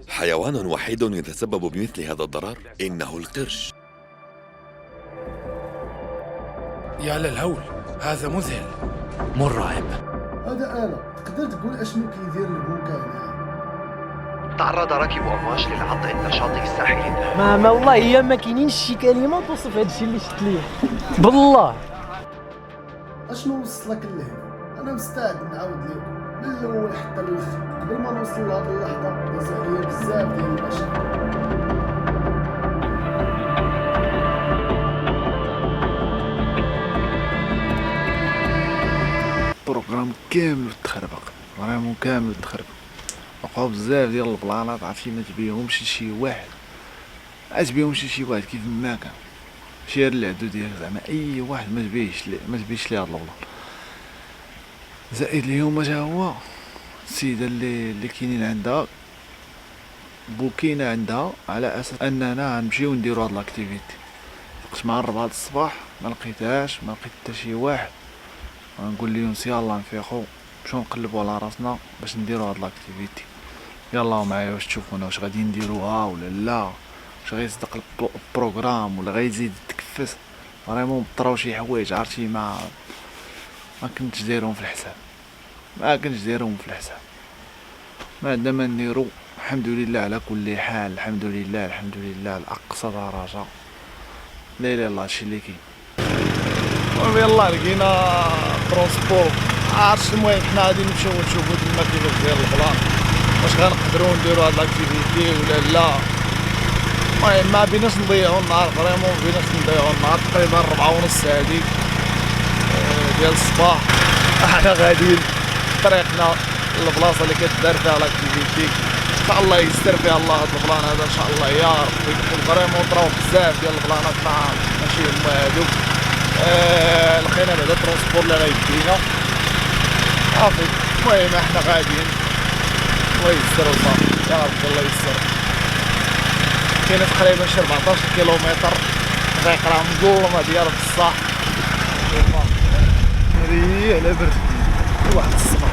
حيوان وحيد يتسبب بمثل هذا الضرر، إنه القرش. يا للهول، هذا مذهل مرعب. هذا آلة تقدر تقول أشنو كيدير البوكا هنا؟ تعرض راكب أمواج للعض عند شاطئ الساحل. ما والله هي ما كاينينش شي كلمه توصف هذا الشيء اللي شفت ليه بالله. أشنو وصلك لهنا؟ أنا مستعد نعاود لكم من الأول حتى للآخر قبل ما نوصل لهاد اللحظة داز عليا بزاف ديال المشاكل. البروغرام كامل تخربق، فريمون كامل تخربق. وقعوا بزاف ديال البلانات عرفتي ما تبيهمش شي واحد، عتبيهمش شي واحد كيف ما كان شير العدو ديالك، زعما اي واحد ما تبيش ليه هاد البلان. زائد اليوم تا هو السيده اللي كاينين عندها بوكينا عندها على اساس اننا غنمشيو نديرو هاد لاكتيفيتي. وقت مع 4 الصباح ما لقيت حتى شي واحد. غنقول لهم يلا نفيقو نمشيو نقلبو على راسنا باش نديرو هاد لاكتيفيتي. يلا معايا واش تشوفونا واش غادي نديروها ولا لا، واش غيصدق البروغرام ولا غيزيد يتكفس. فريمون طراو شي حوايج عرفتي ما كنتش دايرهم في الحساب، ما عندنا ما نديرو. الحمد لله على كل حال، الحمد لله لأقصى درجة. لا اله الا الله هادشي اللي كاين. المهم يلا لقينا ترونسبور عرفتش. المهم حنا غادي نمشيو نشوفو تما كيفاش داير البلان، واش غنقدروا نديرو هاد لاكتيفيتي ولا لا. المهم ما بيناش نضيعو النهار، فريمون بيناش نضيعو النهار. تقريبا 4:30 هادي ديال الصباح احنا غاديين طريقنا للبلاصه اللي كتدار فيها لاكتيفيتي. ان شاء الله يستر فيها الله هاد البلان هذا ان شاء الله يا ربي. فريمون طراو بزاف ديال البلانات ماشي هما هادوك. لقينا بعدا ترونسبور اللي غيدينا صافي. المهم احنا غاديين، الله يسر وصافي يا ربي الله يسر. كاينه تقريبا شي 14 كيلومتر دقيقه راه مظلمه ديال بصح. ناري على برد واحد الصبر.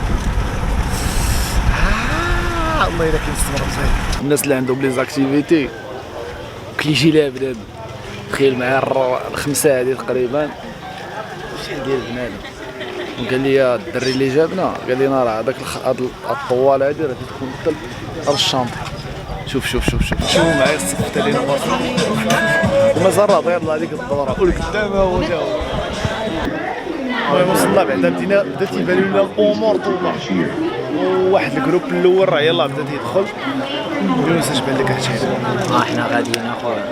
والله الا كاين الصبر مزيان. الناس اللي عندهم لي زاكتيفيتي كيجي لها بنادم تخيل معايا 5 هادي تقريبا شي ديال بنادم. وقال لي الدري اللي جابنا قال لي راه هذاك هاد الطوال هادي راه تكون حتى الشامبر. شوف معايا الصف تاع لينا واصل ومازال راه ضايع هذيك الدوره والقدام هو جا. المهم وصلنا بعدا بدا تيبان لنا الامور طوبه. وواحد الجروب الاول راه يلاه بدا تيدخل. يونس اش بان لك هادشي؟ حنا غاديين اخويا.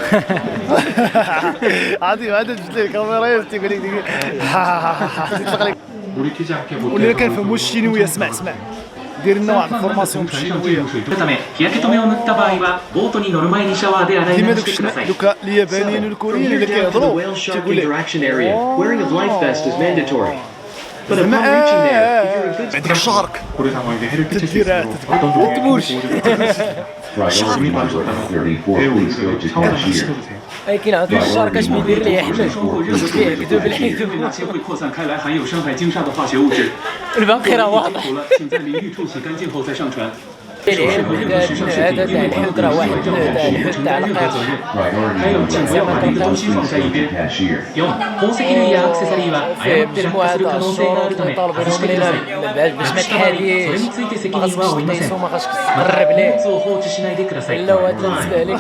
عادي هذا جبت ليه الكاميرا تيقول لك واللي ما كنفهموش الشينويه اسمع دير لنا واحد الفورماسيون بالشينويه. كيما دوك اليابانيين والكوريين اللي كيهضروا تيقول لك عندك الشارك تدير تبوش كاين عندك الشارك اش بيدير ليه احمد فيه كذوب الحيد الباقي راه واضح. العلم هذا تاع الحوت راه واحد تاع الحوت تاع القرش. فيه مجموعة تاع الشروط اللي طالبينهم لينا باش ما تحاديش، ما خاصكش تقيسو، ما خاصكش تقرب ليه الا هو بالنسبة لك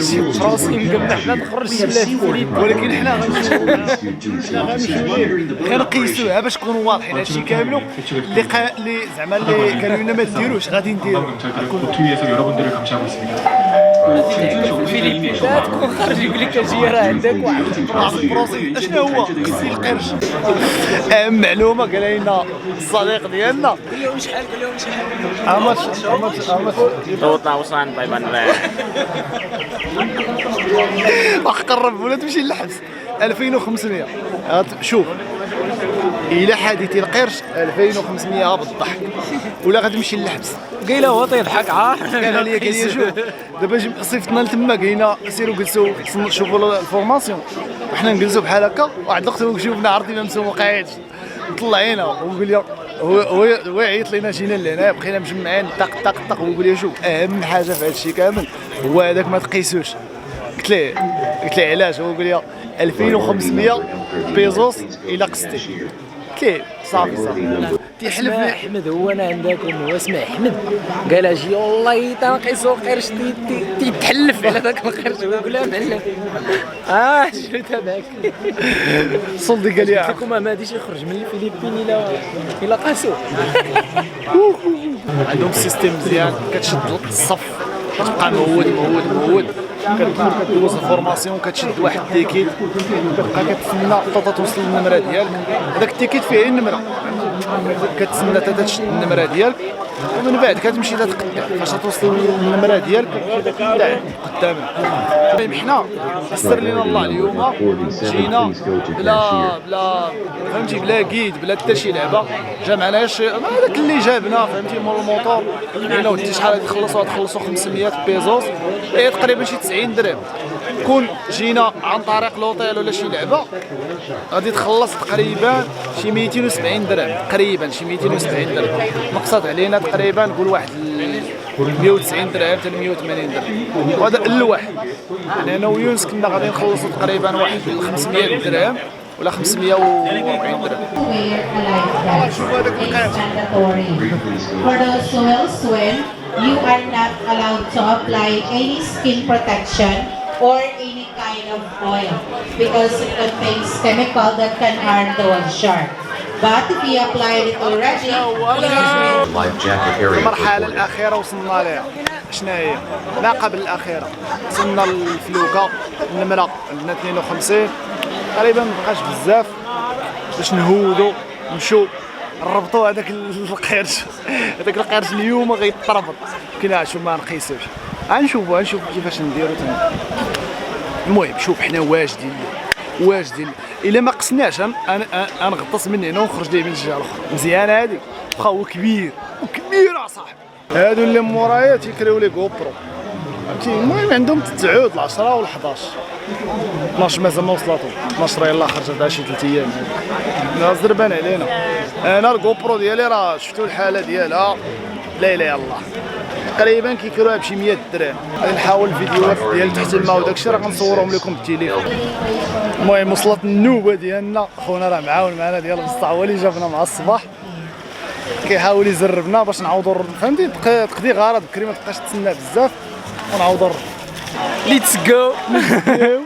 شي فراسي مقمح ما تخرجش بلا. ولكن حنا غنمشيو غير نقيسوها باش نكونوا واضحين. هادشي كاملو اللي زعما اللي قالوا لنا ما ديروش غادي نديرو. لا تكون خارج يقول لك اجي راه عندك واحد البروسي. اشنو هو قصي القرش؟ اهم معلومه قال لنا الصديق ديالنا. قول لهم شحال توطنا وصان طيبان واخ قرب ولا تمشي للحبس 2500. شوف الى حادث القرش 2500 بالضحك ولا غتمشي للحبس. قايله هو تيضحك قال لي شوف دابا صيفطنا لتما قلنا سيروا جلسوا شوفوا الفورماسيون وحنا نجلسوا بحال هكا. واحد الوقت شوفنا عرضي ما مسوقاينش طلعينا ونقول لهم هو عيط لينا جينا لهنا بقينا مجمعين طق ويقول لي شوف اهم حاجه في هذا الشيء كامل هو هذاك ما تقيسوش. قلت ليه علاش؟ هو قال لي 2500 بيزوس الى قسطي. قلت ليه صافي تيحلف احمد هو انا عندكم هو اسمه احمد قال اجي والله تنقيسو قرش تيتحلف على ذاك القرش ويقول لها معلم شنو تبعك صلدي قال لي لكم ما غاديش يخرج من الفلبين الى قاسو. عندهم سيستيم مزيان كتشد الصف كتبقى مهود كدوز الفورماسيون كتشد واحد التيكيت كتبقى كتسنى حتى توصل للنمره ديالك. هذاك التيكيت فيه النمره كتسنى حتى تشد النمره ديالك ومن بعد كتمشي تتقدم. فاش توصل للنمره ديالك كتبدا قدام. حنا يسر لينا الله اليوم جينا بلا فهمتي بلا كيد بلا حتى شي لعبه. جا معنا هذاك اللي جابنا فهمتي مول الموطور قلنا ودي شحال غادي تخلصوا 500 بيزوس هي تقريبا شي 90 درهم. كون جينا عن طريق لوطيل ولا شي لعبه غادي تخلص تقريبا شي 270 درهم تقريبا شي 270 درهم. مقصد علينا تقريبا نقول واحد 190 درهم حتى 180 درهم وهذا الواحد. يعني انا ويونس كنا غادي نخلصوا تقريبا واحد 500 درهم ولا 540 درهم. شوفوا هذاك القياس. For those who will swim, you are not allowed to apply any skin protection or any kind of oil because it contains chemical that can harm the one shark. But if you applied it already, المرحلة الأخيرة وصلنا لها. شنو هي؟ ما قبل الأخيرة. وصلنا للفلوكة النمرة عندنا 52 تقريبا مبقاش بزاف باش نهودو نمشيو نربطوا هذاك القرش اليوم غيتربط. كنا شوف ما نقيسوش غنشوفوا كيفاش نديرو. المهم شوف حنا واجدين الا ما قسناش غنغطس من هنا ونخرج ليه من الجهه الاخرى. مزيان هادي واخا هو كبير اصاحبي. هادو اللي مورايا تيكريو لي غوبرو فهمتي. المهم عندهم 9 10 و 11 12 مازال ما وصلاتهم 12 يلاه خرجت هذا شي 3 ايام. ناس دربان علينا. انا الغوبرو ديالي راه شفتوا الحاله ديالها لا اله الا الله تقريبا كيكروها بشي 100 درهم. غادي نحاول الفيديوهات ديال تحت الماء وداكشي راه غنصورهم لكم بالتليفون. المهم وصلت النوبه ديالنا. خونا راه معاون معنا ديال بصح هو اللي جابنا مع الصباح كيحاول يزربنا باش نعاودوا فهمتي تقضي غرض بكري ما تبقاش تسنى بزاف ونعاودوا ليتس جو.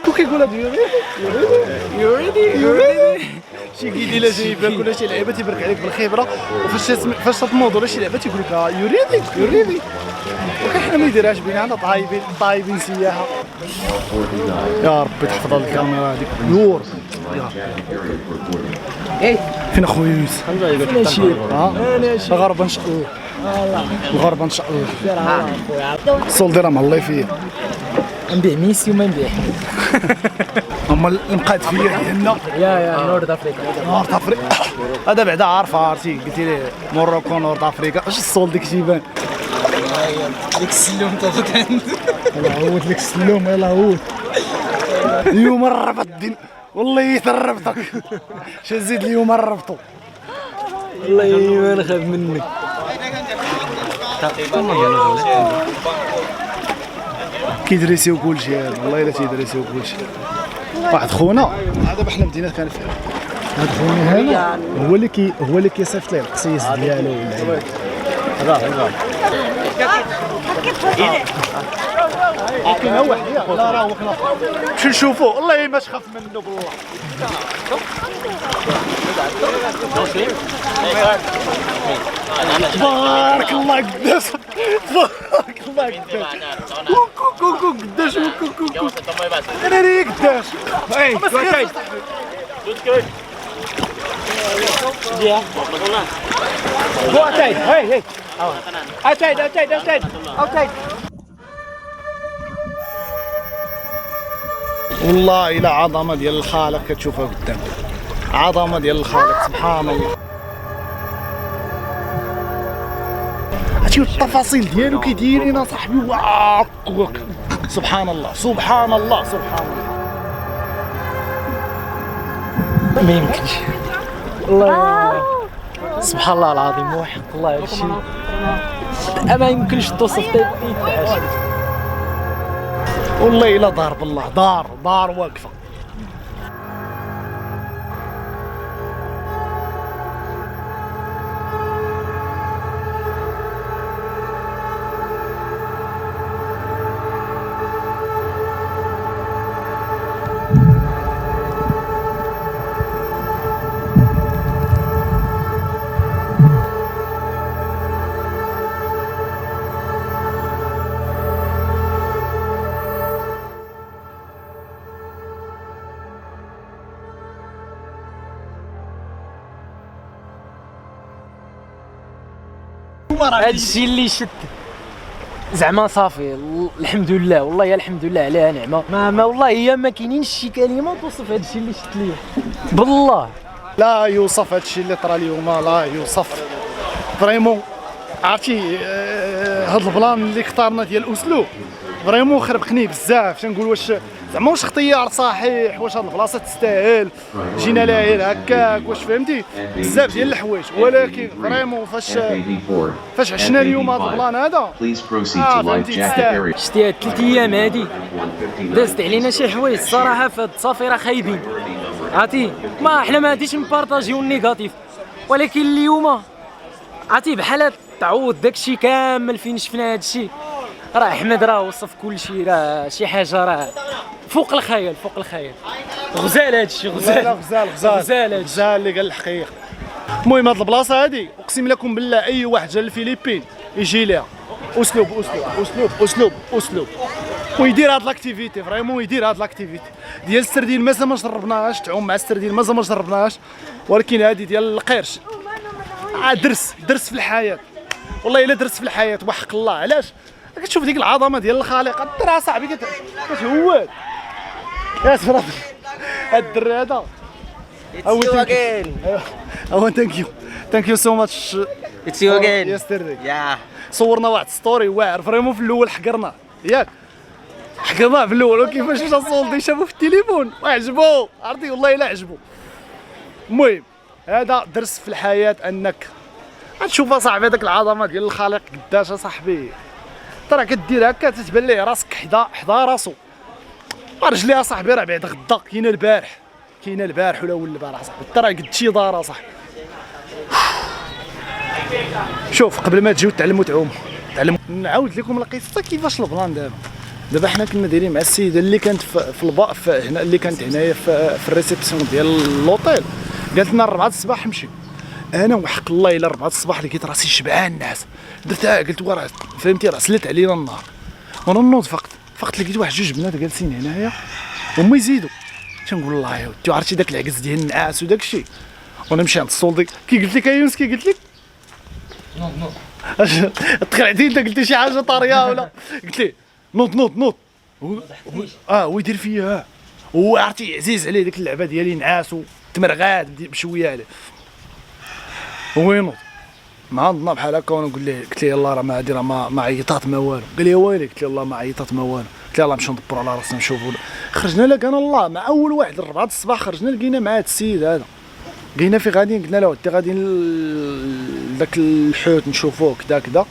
وكيقول هذا يو ريدي شي كيدي الا جايبك ولا شي لعيبه تيبرك عليك بالخبره وفاش تنوض ولا شي لعبه تيقول لك يو ريدي وكحنا ما يديرهاش بينا طايبين سياحه. يا ربي تحفظ الكاميرا هذيك نور. فين اخويا يونس؟ فين شي الغربه ان شاء الله. الغربه ان شاء الله. السولدي راه مهلي فيا. نبيع ميسي وما نبيع هما المقاد فيا ديالنا يا نورد افريقيا هذا بعدا عرفتي قلتي لي موروكو نورد افريقيا اش الصول ديك تيبان. ديك السلوم تاخذ عندك يلاه هوت لك السلوم يلاه هوت. اليوم الربط الدين والله يتربطك. زيد اليوم الربطو والله ما نخاف منك. كيدريسيو كلشي هذا والله الا تيدريسيو كلشي. واحد خونا دابا حنا بدينا كنفهم هاد خونا هذا هو اللي كيصيفط ليه القصيص ديالو هذا كاين هو واحد لا راه هو كنا نمشي نشوفوه والله ما تخاف منه بالله. تبارك الله قداش تبارك الله قداش كوكو قداش كوكو انا ريك قداش اي والله الى عظمه ديال الخالق كتشوفها قدام. عظمه ديال الخالق سبحان الله. هادشي التفاصيل ديالو كيديرين اصاحبي واك سبحان الله سبحان الله سبحان الله. ما يمكنش والله سبحان الله العظيم وحق الله هادشي ما يمكنش توصف تيتعاش. والله الا دار بالله دار واقفه. هادشي اللي شد زعما صافي الحمد لله والله يا الحمد لله عليها نعمه ما والله هي ما كاينينش شي كلمه توصف هادشي اللي شفت ليه بالله. لا يوصف هادشي اللي طرا اليوم، لا يوصف فريمون. عرفتي هاد البلان اللي اختارنا ديال الاسلوب فريمون خربقني بزاف. تنقول واش زعما واش اختيار صحيح، واش هاد البلاصه تستاهل جينا لها غير هكاك، واش فهمتي بزاف ديال الحوايج. ولكن فريمون فاش عشنا اليوم هاد البلان هذا فهمتي تستاهل. شتي هاد 3 ايام هادي دازت علينا شي حوايج الصراحه في هاد السفيره خايبين عرفتي. ما حنا ما غاديش نبارطاجيو النيجاتيف، ولكن اليوم عرفتي بحال تعوض داكشي كامل فين شفنا هادشي. راه احمد راه وصف كل شيء، راه شي حاجه راه فوق الخيال فوق الخيال. غزال هادشي غزال غزال اللي قال الحقيقه. المهم هاد البلاصه هادي اقسم لكم بالله اي واحد جا للفلبين يجي ليها اسلوب اسلوب اسلوب اسلوب اسلوب ويدير هاد لاكتيفيتي فريمون، يدير هاد لاكتيفيتي ديال السردين. مازال ما جربناهاش، تعوم مع السردين مازال ما جربناهاش، ولكن هادي ديال القرش درس في الحياه. والله الا درس في الحياه وحق الله. علاش كتشوف ديك العظمه ديال الخالق الدرا صاحبي كتهواد يا صراحه. هاد الدري هذا ثانك يو سو ماتش It's you again. يستردي. Yeah. صورنا واحد ستوري واعر فريمون. في الاول حقرنا ياك حقرناه في الاول، وكيفاش جا صولدي شافو في التليفون وعجبو عرفتي والله الا عجبو. المهم هذا درس في الحياه انك غتشوف اصاحبي هذاك العظمه ديال الخالق قداش اصاحبي. ترى كدير هكا تتبان ليه راسك حدا راسو. رجلي اصاحبي راه بعد غدا كاينه البارح ولا اول البارح اصاحبي. ترى قد شي دار اصاحبي. شوف قبل ما تجيو تعلموا نعاود لكم القصه كيفاش البلان. دابا حنا كنا دايرين مع السيده اللي كانت في هنا اللي كانت هنايا في الريسبسيون ديال لوطيل. قالت لنا 4 الصباح نمشي. انا وحق الله الا 4 الصباح لقيت راسي شبعان الناس درتها. قلت وراه فهمتي راه سلت علينا النهار. وانا نوض فقت لقيت واحد 2 بنات جالسين هنايا وهما يزيدوا. تنقول الله يا ودي عرفتي داك العكس ديال النعاس وداك الشيء. وانا مشي عند السولدي كي قلت لك يا يونس كي قلت لك نوض تقلعتي انت قلتي شي حاجه طاريه ولا قلت لي نوض ويدير فيا. هو عرفتي عزيز عليه ديك اللعبه ديالي نعاس وتمرغات بشويه عليه. هو ينوض ما عندنا بحال هكا وانا نقول ليه قلت ليه يلاه راه ما هادي راه ما عيطات ما والو. قال لي ويلي قلت ليه والله ما عيطات ما والو. قلت ليه يلاه نمشيو ندبروا على راسنا نشوفوا. خرجنا لقينا الله مع اول واحد 4 الصباح خرجنا لقينا مع هاد السيد هذا. لقينا في غاديين قلنا له ودي غاديين لذاك الحوت نشوفوه كذا.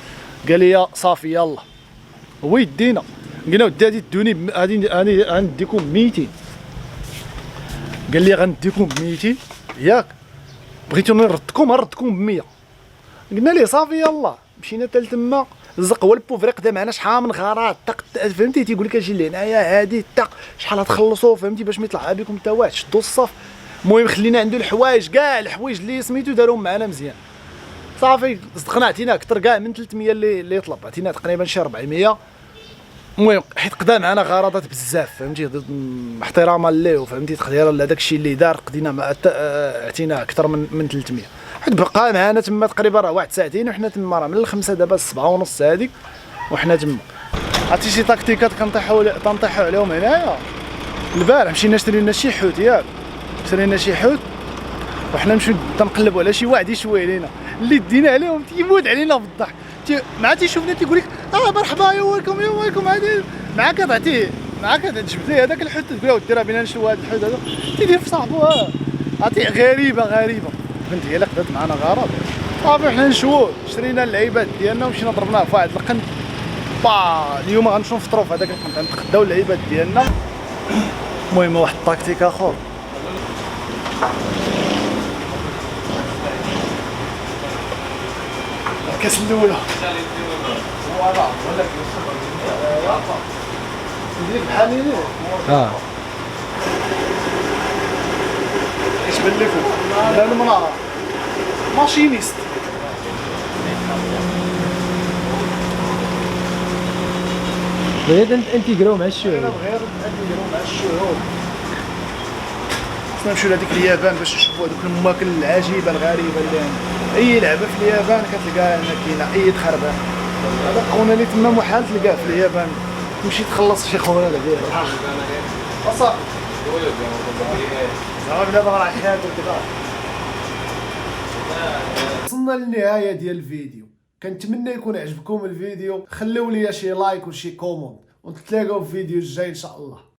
قال لي صافي يلا هو يدينا. قلنا ودي غادي تدوني غادي غنديكم 200. قال لي غنديكم ب 200 ياك بغيتو نردكم ب 100. قلنا ليه صافي يلا. مشينا حتى لتما الزق هو البوفري قدا معنا شحال من غارات فهمتي. تيقول لك اجي لهنايا هادي شحال غتخلصوا فهمتي باش ما يطلع بكم حتى واحد. شدوا الصف. المهم خلينا عنده الحوايج كاع الحوايج اللي سميتو دارهم معنا مزيان. صافي صدقنا عطينا اكثر كاع من 300 اللي طلب. عطينا تقريبا شي 400. المهم حيت قدا معنا غرضات بزاف فهمتي احتراما ليه فهمتي تقديرا لهذاك الشيء اللي دار. قدينا عطينا اكثر من 300 حيت بقى معنا تما تقريبا راه 1 ساعتين وحنا تما راه من 5 دابا 7:30 هذيك وحنا تما. عرفتي شي تكتيكات تنطيحوا عليهم هنايا. البارح مشينا شرينا شي حوت ياك شرينا شي حوت وحنا نمشيو تنقلبوا على شي واحد يشوي علينا اللي دينا عليهم تيموت علينا بالضحك. مع تيشوفنا تيقول لك مرحبا يا ويلكم هادي معاك تعطيه معاك تجبد ليه هذاك الحوت تقول له ودي راه بينا نشوي هذا الحوت هذا تيدير في صاحبو. عرفتي غريبه البنت هي اللي خدات معنا غرض صافي حنا نشووه شرينا اللعيبات ديالنا ومشينا ضربناه في واحد القنت اليوم غنمشيو نفطروا في هذاك القنت غنتغداو اللعيبات ديالنا. المهم واحد التكتيك اخر الكاس الاولى فوالا ولا ندير بحال هنا كتبان لي فوق لا المناره ماشينيست بغيت انتيغرو مع الشعوب. انا بغيت انتيغرو مع الشعوب. خصنا نمشيو لهاديك اليابان باش نشوفوا هذوك الماكل العجيبه الغريبه اللي اي لعبه في اليابان كتلقاها هنا كاينه اي تخربان. هذا خونا اللي تما محال تلقاه في اليابان تمشي تخلص شي خونا ديالك اصاحبي زعما بلا راه حياته كذا. وصلنا للنهايه ديال الفيديو، كنتمنى يكون عجبكم الفيديو، خليو لي شي لايك وشي كومونت ونتلاقاو في الفيديو الجاي ان شاء الله.